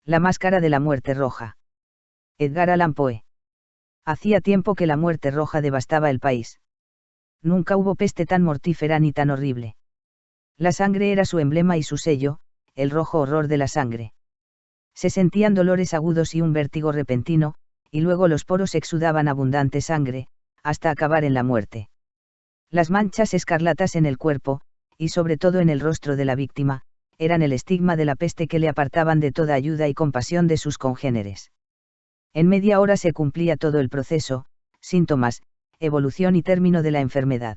La máscara de la muerte roja. Edgar Allan Poe. Hacía tiempo que la muerte roja devastaba el país. Nunca hubo peste tan mortífera ni tan horrible. La sangre era su emblema y su sello, el rojo horror de la sangre. Se sentían dolores agudos y un vértigo repentino, y luego los poros exudaban abundante sangre, hasta acabar en la muerte. Las manchas escarlatas en el cuerpo, y sobre todo en el rostro de la víctima, eran el estigma de la peste que le apartaban de toda ayuda y compasión de sus congéneres. En media hora se cumplía todo el proceso, síntomas, evolución y término de la enfermedad.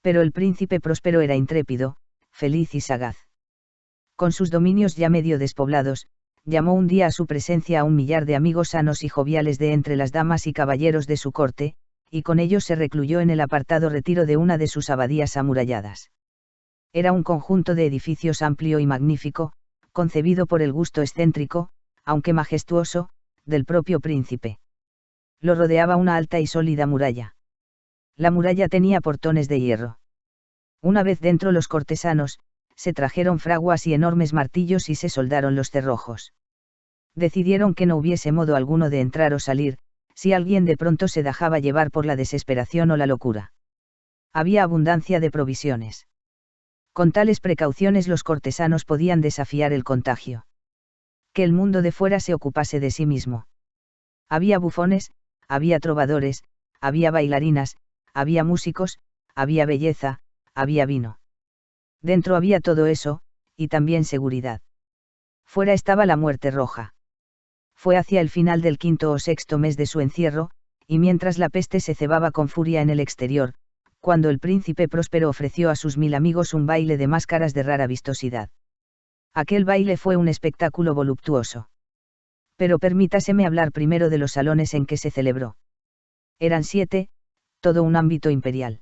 Pero el príncipe próspero era intrépido, feliz y sagaz. Con sus dominios ya medio despoblados, llamó un día a su presencia a 1 millar de amigos sanos y joviales de entre las damas y caballeros de su corte, y con ellos se recluyó en el apartado retiro de una de sus abadías amuralladas. Era un conjunto de edificios amplio y magnífico, concebido por el gusto excéntrico, aunque majestuoso, del propio príncipe. Lo rodeaba una alta y sólida muralla. La muralla tenía portones de hierro. Una vez dentro los cortesanos, se trajeron fraguas y enormes martillos y se soldaron los cerrojos. Decidieron que no hubiese modo alguno de entrar o salir, si alguien de pronto se dejaba llevar por la desesperación o la locura. Había abundancia de provisiones. Con tales precauciones los cortesanos podían desafiar el contagio. Que el mundo de fuera se ocupase de sí mismo. Había bufones, había trovadores, había bailarinas, había músicos, había belleza, había vino. Dentro había todo eso, y también seguridad. Fuera estaba la muerte roja. Fue hacia el final del 5º o 6º mes de su encierro, y mientras la peste se cebaba con furia en el exterior, cuando el príncipe próspero ofreció a sus 1000 amigos un baile de máscaras de rara vistosidad. Aquel baile fue un espectáculo voluptuoso. Pero permítaseme hablar primero de los salones en que se celebró. Eran 7, todo un ámbito imperial.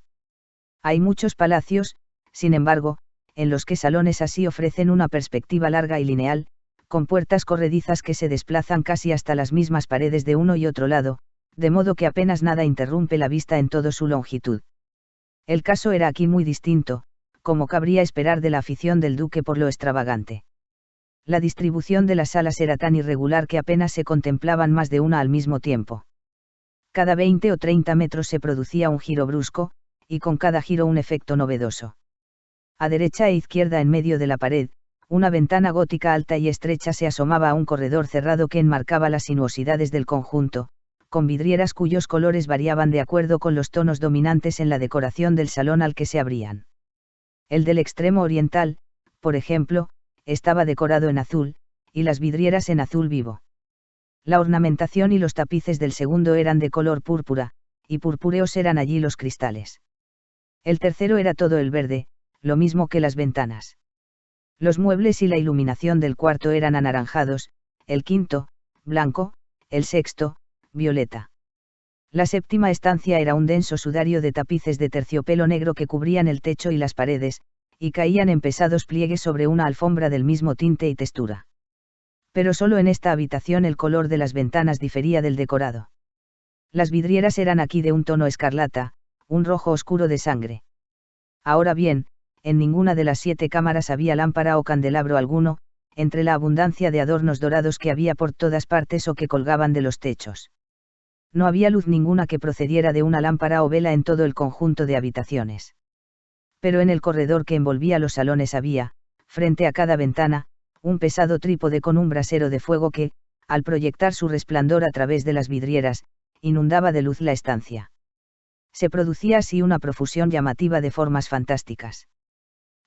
Hay muchos palacios, sin embargo, en los que salones así ofrecen una perspectiva larga y lineal, con puertas corredizas que se desplazan casi hasta las mismas paredes de uno y otro lado, de modo que apenas nada interrumpe la vista en toda su longitud. El caso era aquí muy distinto, como cabría esperar de la afición del duque por lo extravagante. La distribución de las salas era tan irregular que apenas se contemplaban más de una al mismo tiempo. Cada 20 o 30 metros se producía un giro brusco, y con cada giro un efecto novedoso. A derecha e izquierda en medio de la pared, una ventana gótica alta y estrecha se asomaba a un corredor cerrado que enmarcaba las sinuosidades del conjunto, con vidrieras cuyos colores variaban de acuerdo con los tonos dominantes en la decoración del salón al que se abrían. El del extremo oriental, por ejemplo, estaba decorado en azul, y las vidrieras en azul vivo. La ornamentación y los tapices del segundo eran de color púrpura, y purpúreos eran allí los cristales. El tercero era todo el verde, lo mismo que las ventanas. Los muebles y la iluminación del cuarto eran anaranjados, el quinto, blanco, el sexto, violeta. La séptima estancia era un denso sudario de tapices de terciopelo negro que cubrían el techo y las paredes, y caían en pesados pliegues sobre una alfombra del mismo tinte y textura. Pero solo en esta habitación el color de las ventanas difería del decorado. Las vidrieras eran aquí de un tono escarlata, un rojo oscuro de sangre. Ahora bien, en ninguna de las 7 cámaras había lámpara o candelabro alguno, entre la abundancia de adornos dorados que había por todas partes o que colgaban de los techos. No había luz ninguna que procediera de una lámpara o vela en todo el conjunto de habitaciones. Pero en el corredor que envolvía los salones había, frente a cada ventana, un pesado trípode con un brasero de fuego que, al proyectar su resplandor a través de las vidrieras, inundaba de luz la estancia. Se producía así una profusión llamativa de formas fantásticas.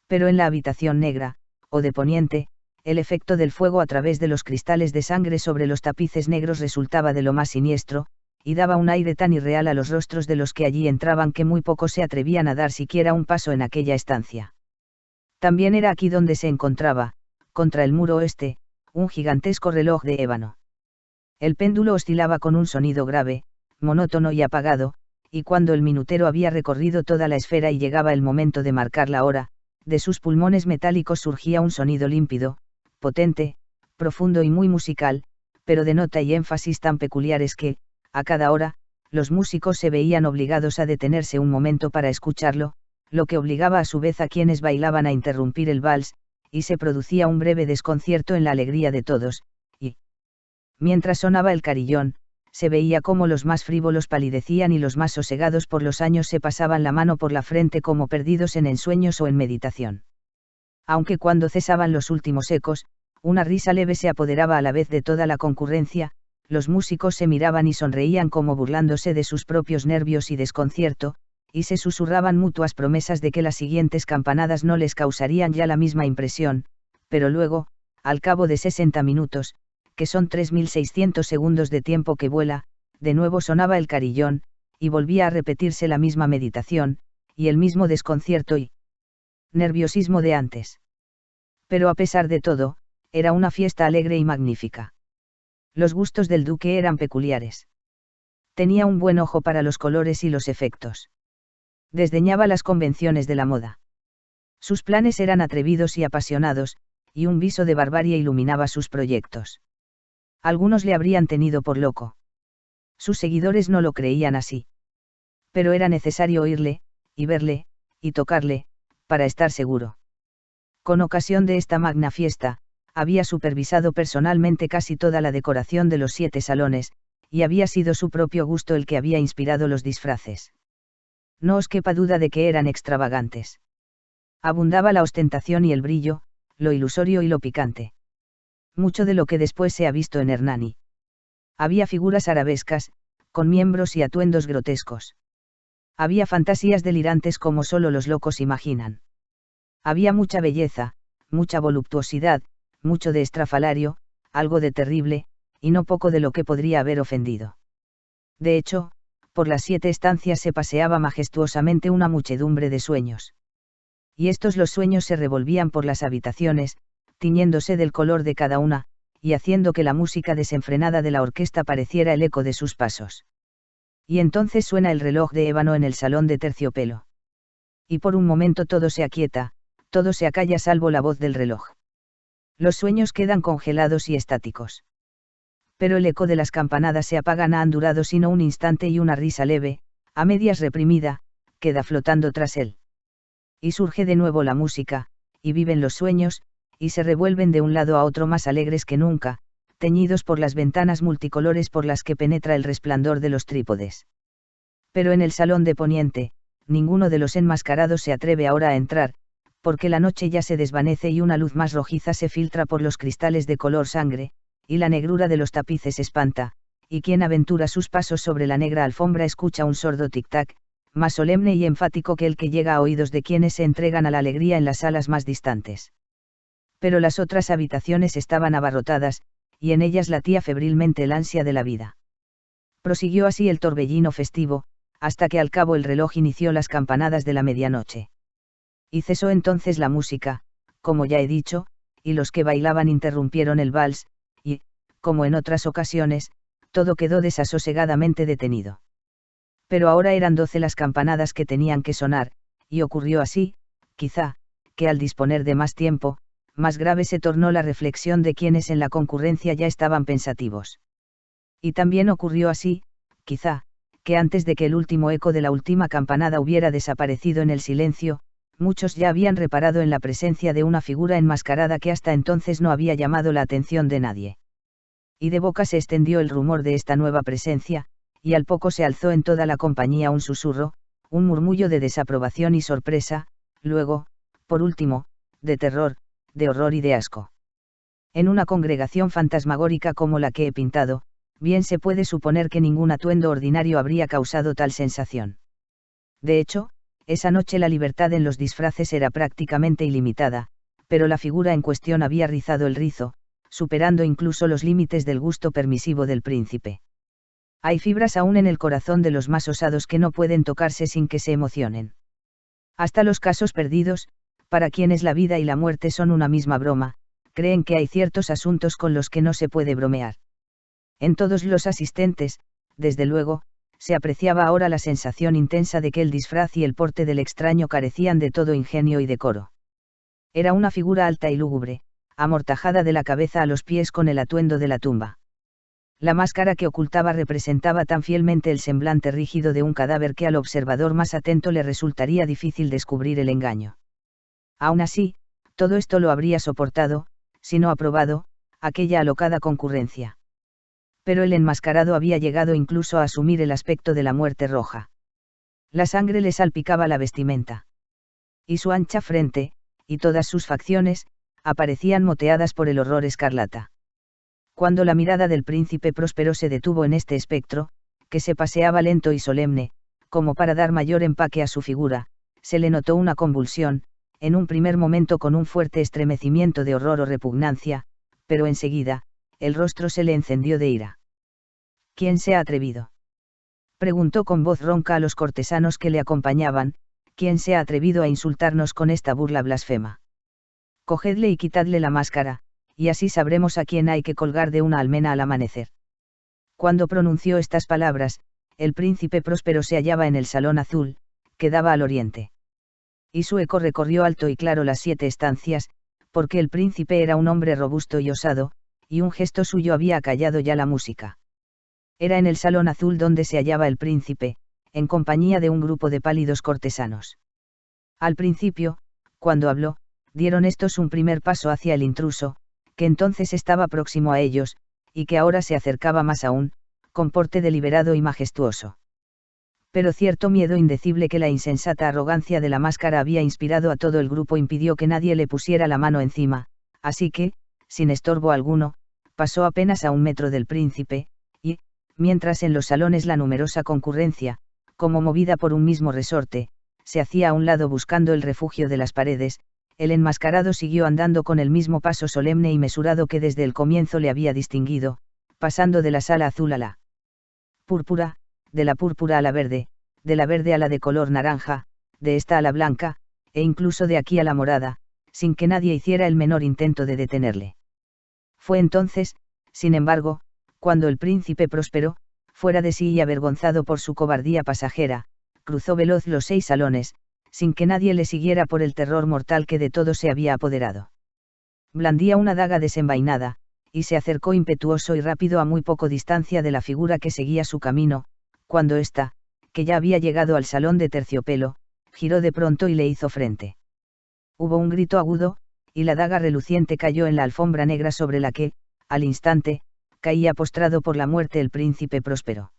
Pero en la habitación negra, o de poniente, el efecto del fuego a través de los cristales de sangre sobre los tapices negros resultaba de lo más siniestro, y daba un aire tan irreal a los rostros de los que allí entraban que muy pocos se atrevían a dar siquiera un paso en aquella estancia. También era aquí donde se encontraba, contra el muro oeste, un gigantesco reloj de ébano. El péndulo oscilaba con un sonido grave, monótono y apagado, y cuando el minutero había recorrido toda la esfera y llegaba el momento de marcar la hora, de sus pulmones metálicos surgía un sonido límpido, potente, profundo y muy musical, pero de nota y énfasis tan peculiares que, a cada hora, los músicos se veían obligados a detenerse un momento para escucharlo, lo que obligaba a su vez a quienes bailaban a interrumpir el vals, y se producía un breve desconcierto en la alegría de todos, y, Mientras sonaba el carillón, se veía cómo los más frívolos palidecían y los más sosegados por los años se pasaban la mano por la frente como perdidos en ensueños o en meditación. Aunque cuando cesaban los últimos ecos, una risa leve se apoderaba a la vez de toda la concurrencia, los músicos se miraban y sonreían como burlándose de sus propios nervios y desconcierto, y se susurraban mutuas promesas de que las siguientes campanadas no les causarían ya la misma impresión, pero luego, al cabo de 60 minutos, que son 3600 segundos de tiempo que vuela, de nuevo sonaba el carillón, y volvía a repetirse la misma meditación, y el mismo desconcierto y nerviosismo de antes. Pero a pesar de todo, era una fiesta alegre y magnífica. Los gustos del duque eran peculiares. Tenía un buen ojo para los colores y los efectos. Desdeñaba las convenciones de la moda. Sus planes eran atrevidos y apasionados, y un viso de barbarie iluminaba sus proyectos. Algunos le habrían tenido por loco. Sus seguidores no lo creían así. Pero era necesario oírle, y verle, y tocarle, para estar seguro. Con ocasión de esta magna fiesta, había supervisado personalmente casi toda la decoración de los 7 salones, y había sido su propio gusto el que había inspirado los disfraces. No os quepa duda de que eran extravagantes. Abundaba la ostentación y el brillo, lo ilusorio y lo picante. Mucho de lo que después se ha visto en Hernani. Había figuras arabescas, con miembros y atuendos grotescos. Había fantasías delirantes como solo los locos imaginan. Había mucha belleza, mucha voluptuosidad, mucho de estrafalario, algo de terrible, y no poco de lo que podría haber ofendido. De hecho, por las 7 estancias se paseaba majestuosamente una muchedumbre de sueños. Y estos los sueños se revolvían por las habitaciones, tiñéndose del color de cada una, y haciendo que la música desenfrenada de la orquesta pareciera el eco de sus pasos. Y entonces suena el reloj de ébano en el salón de terciopelo. Y por un momento todo se aquieta, todo se acalla salvo la voz del reloj. Los sueños quedan congelados y estáticos. Pero el eco de las campanadas se apaga, no han durado sino un instante y una risa leve, a medias reprimida, queda flotando tras él. Y surge de nuevo la música, y viven los sueños, y se revuelven de un lado a otro más alegres que nunca, teñidos por las ventanas multicolores por las que penetra el resplandor de los trípodes. Pero en el salón de poniente, ninguno de los enmascarados se atreve ahora a entrar, porque la noche ya se desvanece y una luz más rojiza se filtra por los cristales de color sangre, y la negrura de los tapices espanta, y quien aventura sus pasos sobre la negra alfombra escucha un sordo tic-tac, más solemne y enfático que el que llega a oídos de quienes se entregan a la alegría en las salas más distantes. Pero las otras habitaciones estaban abarrotadas, y en ellas latía febrilmente el ansia de la vida. Prosiguió así el torbellino festivo, hasta que al cabo el reloj inició las campanadas de la medianoche. Y cesó entonces la música, como ya he dicho, y los que bailaban interrumpieron el vals, y, como en otras ocasiones, todo quedó desasosegadamente detenido. Pero ahora eran 12 las campanadas que tenían que sonar, y ocurrió así, quizá, que al disponer de más tiempo, más grave se tornó la reflexión de quienes en la concurrencia ya estaban pensativos. Y también ocurrió así, quizá, que antes de que el último eco de la última campanada hubiera desaparecido en el silencio, muchos ya habían reparado en la presencia de una figura enmascarada que hasta entonces no había llamado la atención de nadie. Y de boca se extendió el rumor de esta nueva presencia, y al poco se alzó en toda la compañía un susurro, un murmullo de desaprobación y sorpresa, luego, por último, de terror, de horror y de asco. En una congregación fantasmagórica como la que he pintado, bien se puede suponer que ningún atuendo ordinario habría causado tal sensación. De hecho, esa noche la libertad en los disfraces era prácticamente ilimitada, pero la figura en cuestión había rizado el rizo, superando incluso los límites del gusto permisivo del príncipe. Hay fibras aún en el corazón de los más osados que no pueden tocarse sin que se emocionen. Hasta los casos perdidos, para quienes la vida y la muerte son una misma broma, creen que hay ciertos asuntos con los que no se puede bromear. En todos los asistentes, desde luego, se apreciaba ahora la sensación intensa de que el disfraz y el porte del extraño carecían de todo ingenio y decoro. Era una figura alta y lúgubre, amortajada de la cabeza a los pies con el atuendo de la tumba. La máscara que ocultaba representaba tan fielmente el semblante rígido de un cadáver que al observador más atento le resultaría difícil descubrir el engaño. Aún así, todo esto lo habría soportado, si no aprobado, aquella alocada concurrencia. Pero el enmascarado había llegado incluso a asumir el aspecto de la muerte roja. La sangre le salpicaba la vestimenta. Y su ancha frente, y todas sus facciones, aparecían moteadas por el horror escarlata. Cuando la mirada del príncipe Próspero se detuvo en este espectro, que se paseaba lento y solemne, como para dar mayor empaque a su figura, se le notó una convulsión, en un primer momento con un fuerte estremecimiento de horror o repugnancia, pero enseguida, el rostro se le encendió de ira. ¿Quién se ha atrevido?, preguntó con voz ronca a los cortesanos que le acompañaban. ¿Quién se ha atrevido a insultarnos con esta burla blasfema? Cogedle y quitadle la máscara, y así sabremos a quién hay que colgar de una almena al amanecer. Cuando pronunció estas palabras, el príncipe Próspero se hallaba en el salón azul, que daba al oriente. Y su eco recorrió alto y claro las 7 estancias, porque el príncipe era un hombre robusto y osado, y un gesto suyo había acallado ya la música. Era en el salón azul donde se hallaba el príncipe, en compañía de un grupo de pálidos cortesanos. Al principio, cuando habló, dieron estos un primer paso hacia el intruso, que entonces estaba próximo a ellos, y que ahora se acercaba más aún, con porte deliberado y majestuoso. Pero cierto miedo indecible que la insensata arrogancia de la máscara había inspirado a todo el grupo impidió que nadie le pusiera la mano encima, así que, sin estorbo alguno, pasó apenas a 1 metro del príncipe, y, mientras en los salones la numerosa concurrencia, como movida por un mismo resorte, se hacía a un lado buscando el refugio de las paredes, el enmascarado siguió andando con el mismo paso solemne y mesurado que desde el comienzo le había distinguido, pasando de la sala azul a la púrpura, de la púrpura a la verde, de la verde a la de color naranja, de esta a la blanca, e incluso de aquí a la morada, sin que nadie hiciera el menor intento de detenerle. Fue entonces, sin embargo, cuando el príncipe Próspero, fuera de sí y avergonzado por su cobardía pasajera, cruzó veloz los 6 salones, sin que nadie le siguiera por el terror mortal que de todo se había apoderado. Blandía una daga desenvainada, y se acercó impetuoso y rápido a muy poco distancia de la figura que seguía su camino, cuando ésta, que ya había llegado al salón de terciopelo, giró de pronto y le hizo frente. Hubo un grito agudo, y la daga reluciente cayó en la alfombra negra sobre la que, al instante, caía postrado por la muerte el príncipe Próspero.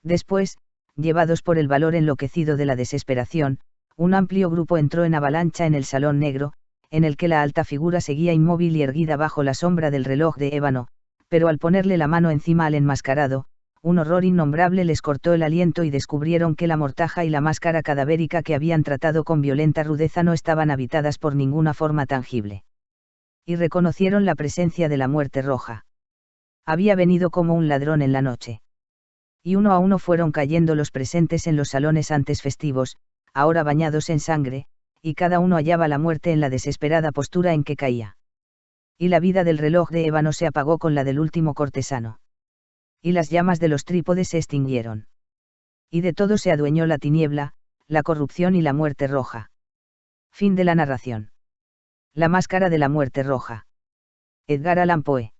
Después, llevados por el valor enloquecido de la desesperación, un amplio grupo entró en avalancha en el salón negro, en el que la alta figura seguía inmóvil y erguida bajo la sombra del reloj de ébano, pero al ponerle la mano encima al enmascarado, un horror innombrable les cortó el aliento y descubrieron que la mortaja y la máscara cadavérica que habían tratado con violenta rudeza no estaban habitadas por ninguna forma tangible. Y reconocieron la presencia de la muerte roja. Había venido como un ladrón en la noche. Y uno a uno fueron cayendo los presentes en los salones antes festivos, ahora bañados en sangre, y cada uno hallaba la muerte en la desesperada postura en que caía. Y la vida del reloj de ébano se apagó con la del último cortesano. Y las llamas de los trípodes se extinguieron. Y de todo se adueñó la tiniebla, la corrupción y la muerte roja. Fin de la narración. La máscara de la muerte roja. Edgar Allan Poe.